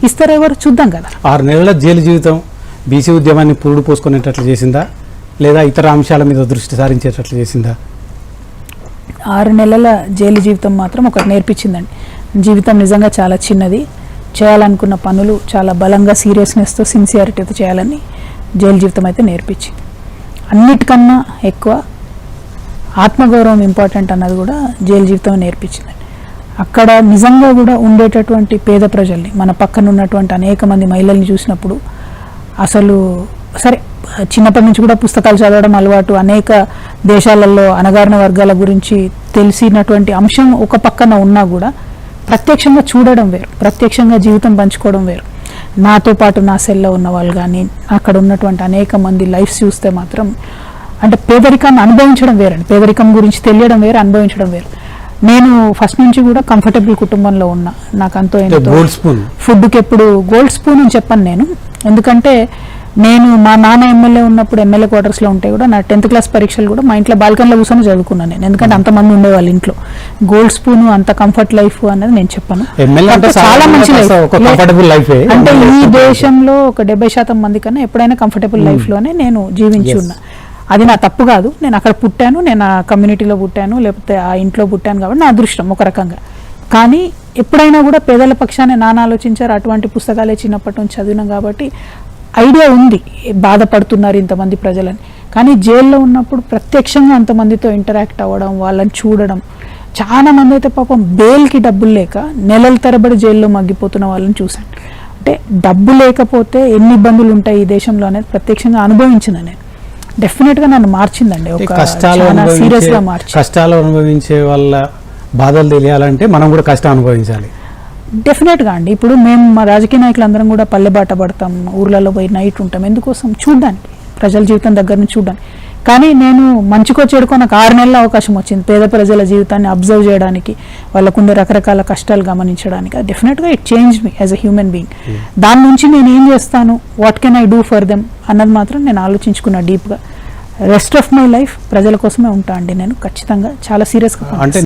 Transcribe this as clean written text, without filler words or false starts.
ఇస్తారో ఎవరు చూద్దాం కదా. 6 నెలల జైలు జీవితం బీసీ ఉద్యమాన్ని పురుడు పోసుకునేటట్లు చేసిందా, లేదా ఇతర అంశాల మీద దృష్టి సారించేటట్లు చేసిందా? 6 నెలల జైలు జీవితం మాత్రం ఒకటి నేర్పించిందండి. జీవితం నిజంగా చాలా చిన్నది, చేయాలనుకున్న పనులు చాలా బలంగా సీరియస్నెస్తో సిన్సియారిటీతో చేయాలని జైలు జీవితం అయితే నేర్పించింది. అన్నిటికన్నా ఎక్కువ ఆత్మగౌరవం ఇంపార్టెంట్ అన్నది కూడా జైలు జీవితం నేర్పించిందండి. అక్కడ నిజంగా కూడా ఉండేటటువంటి పేద ప్రజల్ని, మన పక్కన ఉన్నటువంటి అనేక మంది మహిళల్ని చూసినప్పుడు అసలు సరే చిన్నప్పటి నుంచి కూడా పుస్తకాలు చదవడం అలవాటు, అనేక దేశాలలో అణగారిన వర్గాల గురించి తెలిసినటువంటి అంశం ఒక పక్కన ఉన్నా కూడా ప్రత్యక్షంగా చూడడం వేరు, ప్రత్యక్షంగా జీవితం పంచుకోవడం వేరు. నాతో పాటు నా సెల్లో ఉన్న వాళ్ళు కానీ అక్కడ ఉన్నటువంటి అనేక మంది లైఫ్స్ చూస్తే మాత్రం అంటే పేదరికాన్ని అనుభవించడం వేరండి. పేదరికం గురించి తెలియడం వేరు, అనుభవించడం వేరు. నేను ఫస్ట్ నుంచి కూడా కంఫర్టబుల్ కుటుంబంలో ఉన్నా. నాకు అంతో ఎంతో ఫుడ్కి ఎప్పుడు గోల్డ్ స్పూన్ అని చెప్పాను నేను. ఎందుకంటే నేను మా నాన్న ఎమ్మెల్యే ఉన్నప్పుడు ఎమ్మెల్యే క్వార్టర్స్లో ఉంటే కూడా నా 10th క్లాస్ పరీక్షలు కూడా మా ఇంట్లో బాల్కనీలో కూర్చొని చదువుకున్నాను నేను. ఎందుకంటే అంతమంది ఉండేవాళ్ళు ఇంట్లో. గోల్డ్ స్పూన్ అంత కంఫర్ట్ లైఫ్ అనేది నేను చెప్పాను. చాలా మంచి లైఫ్. అంటే ఈ దేశంలో ఒక 70% మంది కన్నా ఎప్పుడైనా కంఫర్టబుల్ లైఫ్లోనే నేను జీవించి ఉన్నా. అది నా తప్పు కాదు. నేను అక్కడ పుట్టాను, నేను ఆ కమ్యూనిటీలో పుట్టాను, లేకపోతే ఆ ఇంట్లో పుట్టాను కాబట్టి నా అదృష్టం ఒక రకంగా. కానీ ఎప్పుడైనా కూడా పేదల పక్షాన్ని నాన్న ఆలోచించారు. అటువంటి పుస్తకాలే చిన్నప్పటి నుంచి చదివినాం కాబట్టి ఐడియా ఉంది బాధపడుతున్నారు ఇంతమంది ప్రజలని. కానీ జైల్లో ఉన్నప్పుడు ప్రత్యక్షంగా అంతమందితో ఇంటరాక్ట్ అవ్వడం, వాళ్ళని చూడడం. చాలా మంది అయితే పాపం బెయిల్కి డబ్బులు లేక నెలల తరబడి జైల్లో మగ్గిపోతున్న వాళ్ళని చూశాను. అంటే డబ్బు లేకపోతే ఎన్ని ఇబ్బందులు ఉంటాయి ఈ దేశంలో అనేది ప్రత్యక్షంగా అనుభవించిన నేను. డెఫినెట్గా నన్ను మార్చిందండి, ఒక చాలా సీరియస్గా మార్చి. కష్టాలు అనుభవించే వాళ్ళ బాధలు తెలియాలంటే మనం కూడా కష్టం అనుభవించాలి. డెఫినెట్గా అండి. ఇప్పుడు మేము మా రాజకీయ నాయకులందరం కూడా పల్లె బాట పడతాం, ఊర్లలో పోయి నైట్ ఉంటాం. ఎందుకోసం? చూడడానికి, ప్రజల జీవితం దగ్గర నుంచి చూడడానికి. కానీ నేను మంచికో చెడుకో నాకు 6 నెలల అవకాశం వచ్చింది పేద ప్రజల జీవితాన్ని అబ్జర్వ్ చేయడానికి, వాళ్ళకుండే రకరకాల కష్టాలు గమనించడానికి. అది డెఫినెట్గా it change me as a human being. దాని నుంచి నేను ఏం చేస్తాను, what can I do for them అన్నది మాత్రం నేను ఆలోచించుకున్నా డీప్గా. రెస్ట్ ఆఫ్ మై లైఫ్ ప్రజల కోసమే ఉంటా అండి నేను ఖచ్చితంగా, చాలా సీరియస్గా.